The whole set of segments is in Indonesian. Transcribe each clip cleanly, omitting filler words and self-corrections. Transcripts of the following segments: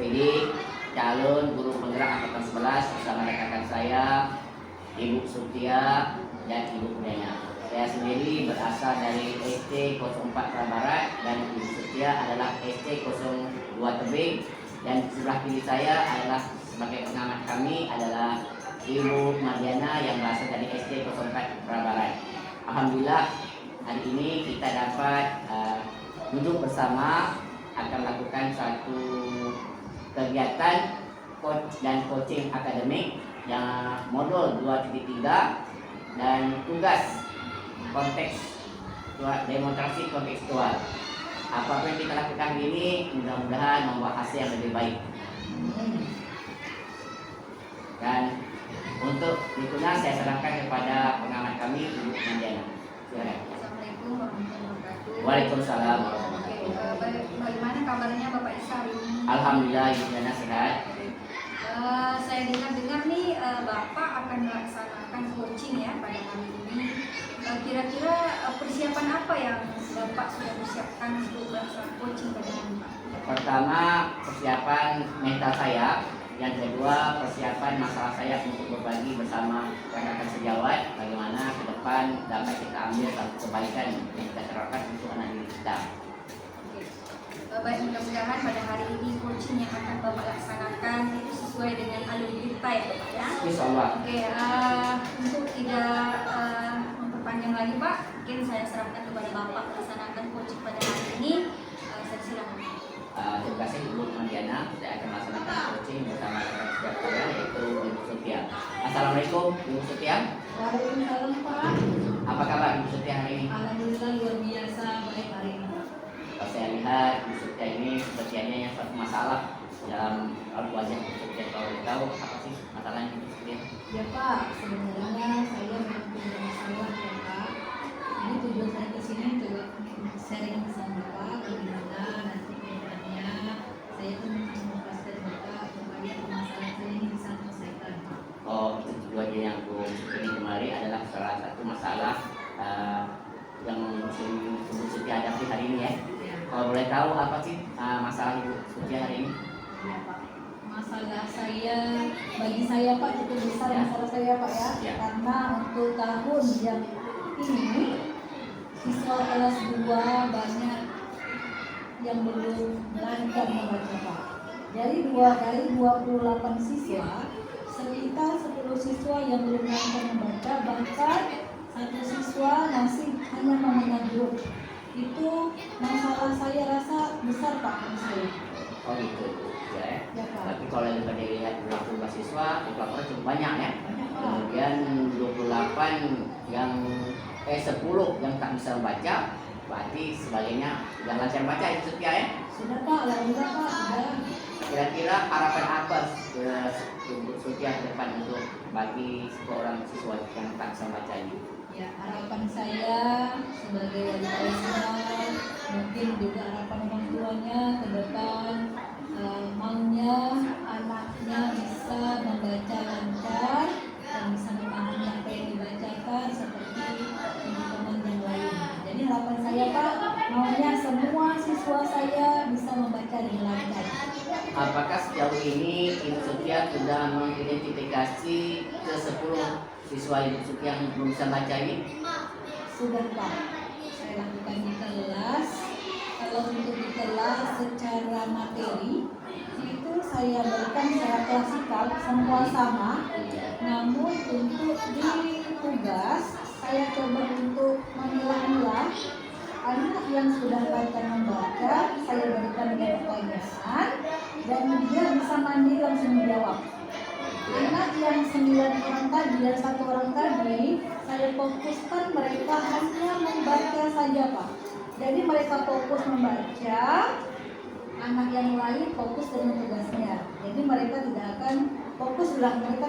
terpilih calon guru penggerak angkatan 11 bersama rekan saya Ibu Sutia dan Ibu Kurnia. Saya sendiri berasal dari ST 04 Prabarat dan Ibu Sutia adalah ST 02 Tebing, dan sebelah kiri saya adalah sebagai pengamat kami adalah Ibu Mardiana yang berasal dari ST 04 Prabarat. Alhamdulillah hari ini kita dapat duduk bersama akan melakukan suatu kegiatan coach dan coaching akademik yang modul 2.3 dan tugas konteks demonstrasi kontekstual. Apa yang kita lakukan ini mudah-mudahan membawa hasil yang lebih baik. Dan untuk itulah saya serahkan kepada pengamat kami Ibu Mardiana. Silakan. Assalamualaikum warahmatullahi wabarakatuh. Waalaikumsalam warahmatullahi wabarakatuh. Bagaimana kabarnya Bapak Isa hari ini? Alhamdulillah Ibu Mardiana sehat. Saya dengar nih Bapak akan melaksanakan coaching ya pada hari ini. Kira-kira persiapan apa yang Bapak sudah persiapkan untuk melaksanakan coaching pada hari ini, Pak? Pertama, persiapan mental saya. Yang kedua, persiapan masalah saya untuk berbagi bersama rekan-rekan sejawat bagaimana ke depan dapat kita ambil satu kebaikan yang kita terapkan untuk anak didik kita. Baik, mudah-mudahan pada hari ini coaching yang akan Bapak laksanakan itu sesuai dengan alur kita ya Bapak ya. Insyaallah. Oke, untuk tidak memperpanjang lagi Pak, mungkin saya serahkan kepada Bapak melaksanakan coaching pada hari ini. Saya silakan. Terima kasih Ibu Mardiana. Saya akan melaksanakan coaching bersama rekan sejawat saya yaitu Ibu Sutia. Assalamualaikum Ibu Sutia. Waalaikumsalam Pak. Apa kabar Ibu Sutia hari ini? Alhamdulillah luar biasa baik hari ini. Kalau saya lihat Ibu Sutia ini sepertinya yang suatu masalah dalam wajah Ibu Sutia. Kalau tahu apa sih masalahnya Ibu Sutia? Ya Pak, sebenarnya saya mempunyai masalah ya Pak. Ini tujuan saya ke sini untuk sharing sama Bapak bagaimana nanti kedepannya saya pun mengupas dari Bapak supaya masalah saya ini bisa selesaikan. Oh, itu tujuannya yang aku ini kemari adalah salah satu masalah yang Ibu Sutia hadapi hari ini ya. Ya. Kalau boleh tahu apa sih masalah Ibu Sutia hari ini? Ya Pak. Masalah saya, bagi saya Pak cukup besar Ya. masalah saya Pak ya. Ya. Karena untuk tahun yang ini siswa kelas 2 banyak yang belum lancar membaca Pak. Dari 28 siswa, sekitar 10 siswa yang belum lancar membaca, bahkan satu siswa masih hanya memegang huruf. Itu masalah saya rasa besar Pak menurut saya. Oh gitu ya. Ya Pak. Tapi kalau daripada dilihat 20 siswa, pelaporan cukup banyak ya. Banyak Pak. Kemudian 28 yang 10 yang tak bisa membaca, berarti sebagainya yang lancar baca Ibu Sutia ya. Sudah Pak, alhamdulillah Pak, sudah. Kira-kira harapan apa ke Ibu Sutia ke depan untuk bagi seorang siswa yang tak bisa membaca ini? Ya, harapan saya sebagai wali Islam, mungkin juga harapan orang tuanya ke depan maunya anaknya bisa membaca lancar dan bisa memahami apa yang dibacakan seperti teman-teman yang lain. Jadi harapan saya Pak, maunya semua siswa saya bisa membaca dengan lancar. Apakah sejauh ini Ibu Sutia sudah mengidentifikasi ke 10 siswa Ibu Sutia yang belum bisa baca ini? Sudah Pak, saya lakukan di kelas. Kalau untuk di kelas secara materi itu saya berikan secara klasikal semua sama. Namun untuk di tugas saya coba untuk memilah-milah anak yang sudah lancar membaca, saya berikan dia pertanyaan dan dia bisa mandiri langsung menjawab. Anak yang 9 orang tadi dan 1 orang tadi, saya fokuskan mereka hanya membaca saja Pak. Jadi mereka fokus membaca, anak yang lain fokus dengan tugasnya. Jadi mereka tidak akan fokus ulang, mereka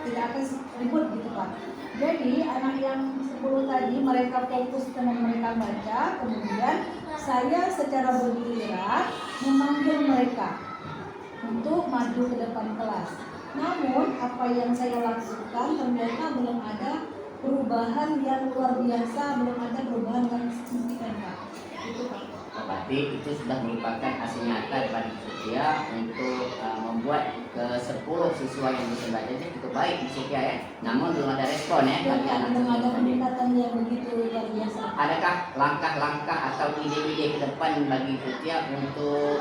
tidak akan ribut gitu Pak. Jadi anak yang 10 tadi mereka fokus dengan mereka baca, kemudian saya secara bergiliran memanggil mereka untuk maju ke depan kelas. Namun apa yang saya lakukan ternyata belum ada perubahan yang luar biasa, belum ada perubahan yang signifikan Pak. Itu Pak. Tapi itu sudah merupakan hasil nyata dari Sutia untuk membuat ke 10 siswa yang bisa belajar itu cukup baik di Sutia ya. Namun belum ada respon ya Ya, bagi Pak, anak belum ada tersebut. peningkatan yang begitu luar biasa. Adakah langkah-langkah atau ide-ide ke depan bagi Sutia untuk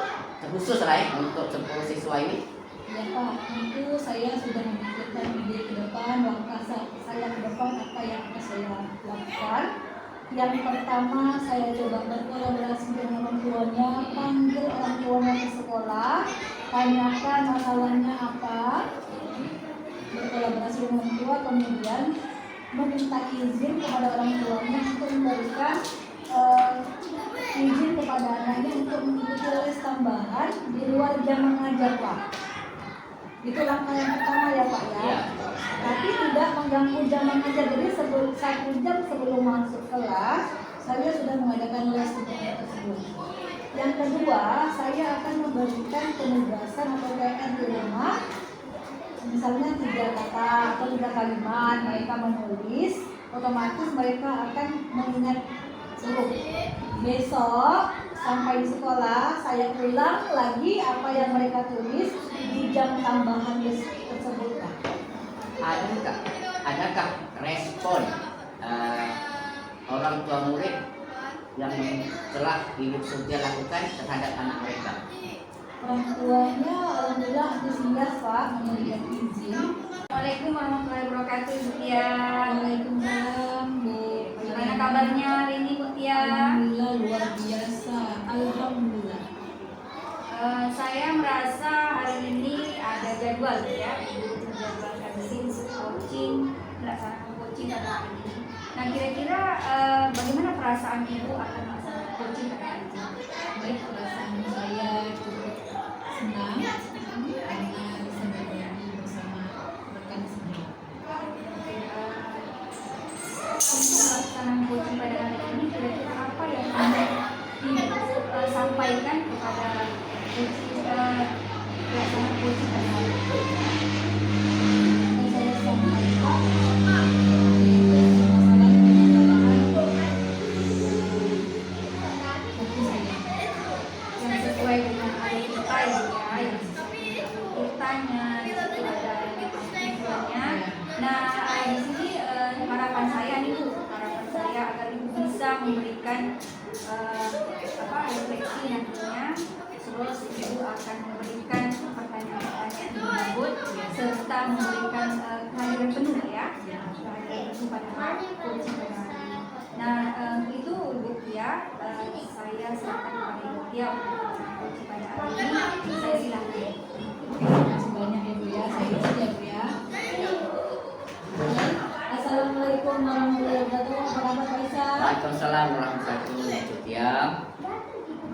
khusus lah ya untuk 10 siswa ini? Ya Pak, tentu saya sudah memikirkan ide ke depan, langkah saya ke depan apa yang akan saya lakukan. Yang pertama, saya coba berkolaborasi dengan orang tuanya, panggil orang tuanya ke sekolah, tanyakan masalahnya apa, berkolaborasi dengan orang tua, kemudian meminta izin kepada orang tuanya untuk memberikan izin kepada anaknya untuk mengikuti les tambahan di luar jam mengajar, Pak. Itu langkah yang pertama ya Pak ya. Iya. Tapi tidak mengganggu jam mengajar. Jadi 1 jam sebelum masuk kelas, saya sudah mengadakan les untuk anak tersebut. Yang kedua, saya akan memberikan penugasan atau PR di rumah. Misalnya 3 kata atau 3 kalimat mereka menulis, otomatis mereka akan mengingat seluruh. Besok sampai di sekolah saya ulang lagi apa yang mereka tulis di jam tambahan les tersebut, Pak. Adakah respon orang tua murid yang telah Ibu Sutia lakukan terhadap anak mereka? Orang tuanya alhamdulillah antusias, Pak, memberikan izin. Assalamualaikum warahmatullahi wabarakatuh, Bu Tia. Waalaikumsalam, Bu. Gimana kabarnya hari ini, Bu Tia? Alhamdulillah luar biasa. Alhamdulillah. Saya merasa hari ini ada jadwal ya, Ibu menjadwalkan coaching, melaksanakan coaching pada hari ini. Nah, kira-kira bagaimana perasaan Ibu akan melaksanakan coaching pada hari ini? Baik, perasaan saya cukup senang karena bisa berbagi bersama rekan semua. Untuk pelaksanaan coaching pada hari ini, kira-kira apa yang ingin Ibu sampaikan kepada pelaksanaan coaching pada hari ini? Yang saya sampaikan yaitu masalah hati saya. Yang sesuai dengan hari kita ya, yang sesuai dengan kitanya, di situ ada tujuannya. Nah, di sini harapan saya nih Bu, harapan saya agar Ibu bisa memberikan refleksi nantinya, terus Ibu akan memberikan pertanyaan-pertanyaan yang tersebut serta memberikan kehadiran penuh ya, kehadiran penuh pada coaching pada hari ini. Nah, itu Ibu Tia, saya serahkan kepada Ibu Tia untuk coaching pada hari ini. Saya silakan. Terima kasih banyak ya Bu ya. Saya izin ya Bu ya. Assalamualaikum warahmatullahi wabarakatuh. Apa kabar Pak Isa? Waalaikumsalam warahmatullahi wabarakatuh. Sutia.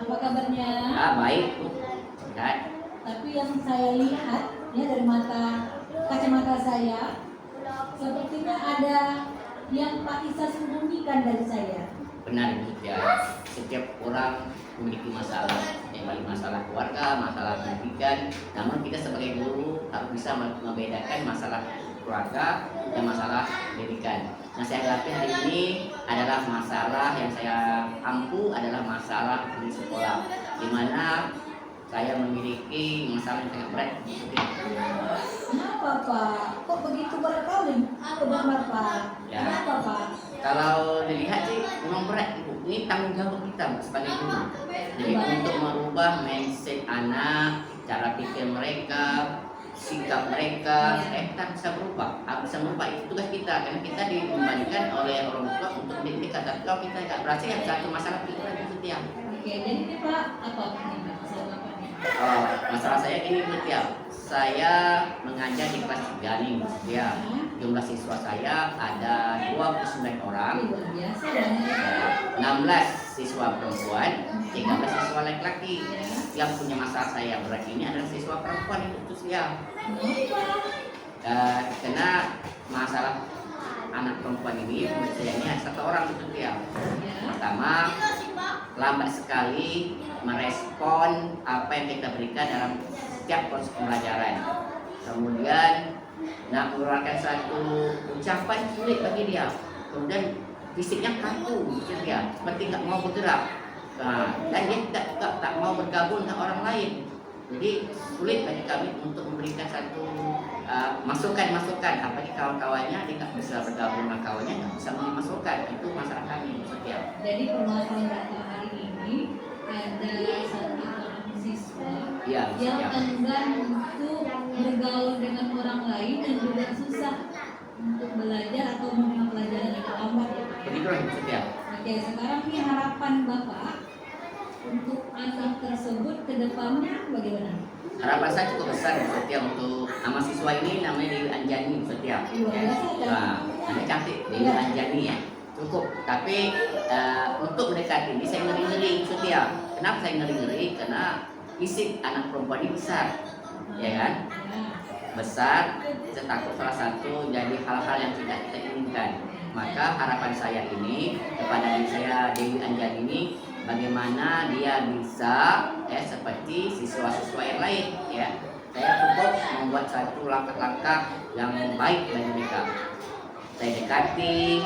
Apa kabarnya? Baik Bu. Sehat. Tapi yang saya lihat ya dari kacamata saya, sepertinya ada yang Pak Isa sembunyikan dari saya. Benar Bu Sutia. Setiap orang memiliki masalah, yang paling masalah keluarga, masalah pendidikan. Namun kita sebagai guru harus bisa membedakan masalah keluarga dan masalah pendidikan. Nah, saya hadapi hari ini adalah masalah yang saya ampu adalah masalah di sekolah, di mana saya memiliki masalah yang sangat berat. Kenapa Pak? Kok begitu berat kali? Beban Pak? Ya. Kenapa Pak? Kalau dilihat sih memang berat Ibu. Ini tanggung jawab kita sebagai guru. Jadi untuk merubah mindset anak, cara pikir mereka, sikap mereka, kita bisa berubah. Bisa merubah itu tugas kita karena kita dikembalikan oleh orang tua untuk mendidik. Tapi kalau kita nggak berhasil, ya satu masalah pikiran itu tiang. Oke, jadi ini Pak apa ini Pak? Masalah apa nih? Masalah saya gini Bu Tia. Saya mengajar di kelas 3 nih Bu Tia. Jumlah siswa saya ada 29 orang. Luar biasa banyak ya. 16 siswa perempuan, 13 siswa laki-laki. Yang punya masalah saya berat ini adalah siswa perempuan itu khususnya. Karena masalah anak perempuan ini menurut saya ini ada 1 orang itu dia. Pertama, lambat sekali merespon apa yang kita berikan dalam setiap proses pembelajaran. Kemudian nak mengeluarkan satu ucapan sulit bagi dia. Kemudian fisiknya kaku gitu dia, seperti nggak mau bergerak. Dan dia tidak mau bergabung dengan orang lain. Jadi sulit bagi kami untuk memberikan satu masukan-masukan. Apalagi kawan-kawannya dia nggak bisa bergabung dengan kawannya, nggak bisa memberi masukan. Itu masalah kami setiap. Jadi permasalahan Bapak hari ini ada satu orang siswa Iya, yang setiap. enggan untuk bergaul dengan orang lain dan juga susah untuk belajar atau menerima pelajaran yang lambat ya Pak. Begitulah setiap. Oke, sekarang ini harapan Bapak untuk anak tersebut ke depannya bagaimana? Harapan saya cukup besar setiap untuk nama siswa ini namanya Dewi Anjani setiap. Luar biasa, ya. Nah, namanya cantik Dewi Iya. Anjani ya. Cukup. Tapi untuk mendekati ini saya ngeri-ngeri setiap. Kenapa saya ngeri-ngeri? Karena fisik anak perempuan ini besar, ya kan? Ya. Besar, saya takut salah satu jadi hal-hal yang tidak kita inginkan. Maka harapan saya ini kepada diri saya Dewi Anjani ini, bagaimana dia bisa seperti siswa-siswa yang lain ya. Saya cukup membuat satu langkah-langkah yang baik bagi mereka. Saya dekati,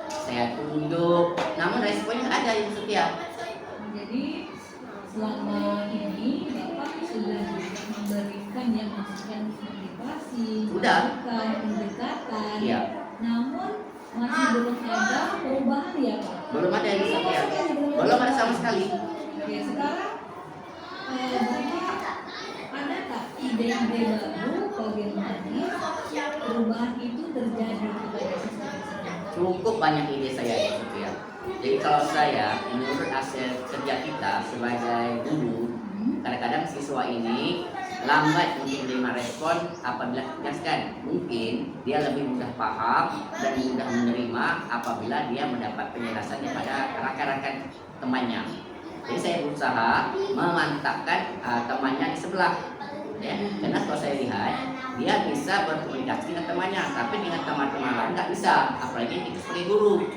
saya tunjuk, namun responnya ada yang setia. Jadi selama ini Bapak sudah memberikan yang masukan motivasi, Sudah. masukan pendekatan. Iya. Namun masih belum ada perubahan ya Pak. Belum ada yang setia. Belum ada sama sekali. Oke, sekarang Bapak ada tak ide-ide baru bagaimana perubahan itu terjadi kepada siswa-siswa? Cukup banyak ide saya itu ya. Jadi kalau saya menurut hasil kerja kita sebagai guru, kadang-kadang siswa ini lambat untuk menerima respon apabila ditegaskan. Mungkin dia lebih mudah paham dan mudah menerima apabila dia mendapat penjelasan daripada rakan-rakan temannya. Jadi saya berusaha memantapkan temannya di sebelah. Ya, karena kalau saya lihat dia bisa berkomunikasi dengan temannya, tapi dengan teman-teman lain nggak bisa. Apalagi itu sebagai guru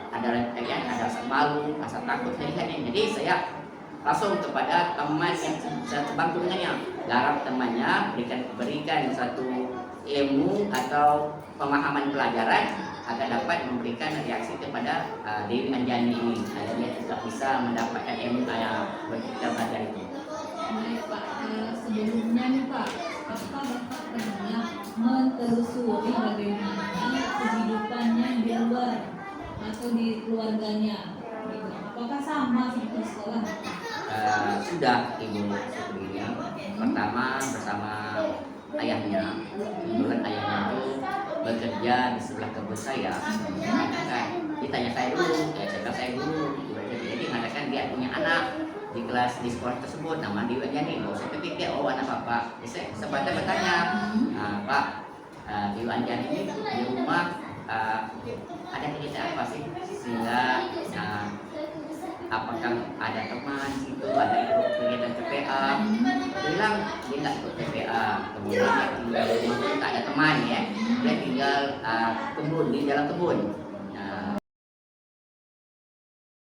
ada rasa malu, rasa takut melihatnya. Jadi saya langsung kepada teman yang saya terbantu dengannya, garap temannya, berikan satu ilmu atau pemahaman pelajaran agar dapat memberikan reaksi kepada Dewi Anjani ini, agar dia juga bisa mendapatkan ilmu yang kita belajar itu. Baik Pak, sebelumnya nih Pak, apakah Bapak pernah menelusuri bagaimana kehidupannya di luar atau di keluarganya? Gitu. Apakah sama seperti sekolah? Sudah Ibu sebelumnya. Pertama bersama ayahnya, kebetulan ayahnya itu bekerja di sebelah kebun saya. Ditanya saya dulu, saya dulu. Jadi mengatakan dia punya anak di kelas di sekolah tersebut, nama Dewi Anjani. Saya pikir anak bapak. Saya sempat bertanya, Pak, Dewi Anjani ini di rumah ada kegiatan apa sih sehingga apakah ada teman situ, ada ikut kegiatan TPA? Dia bilang dia nggak ikut TPA, kemudian dia tinggal di rumah tak ada teman ya, dia tinggal kebun di dalam kebun.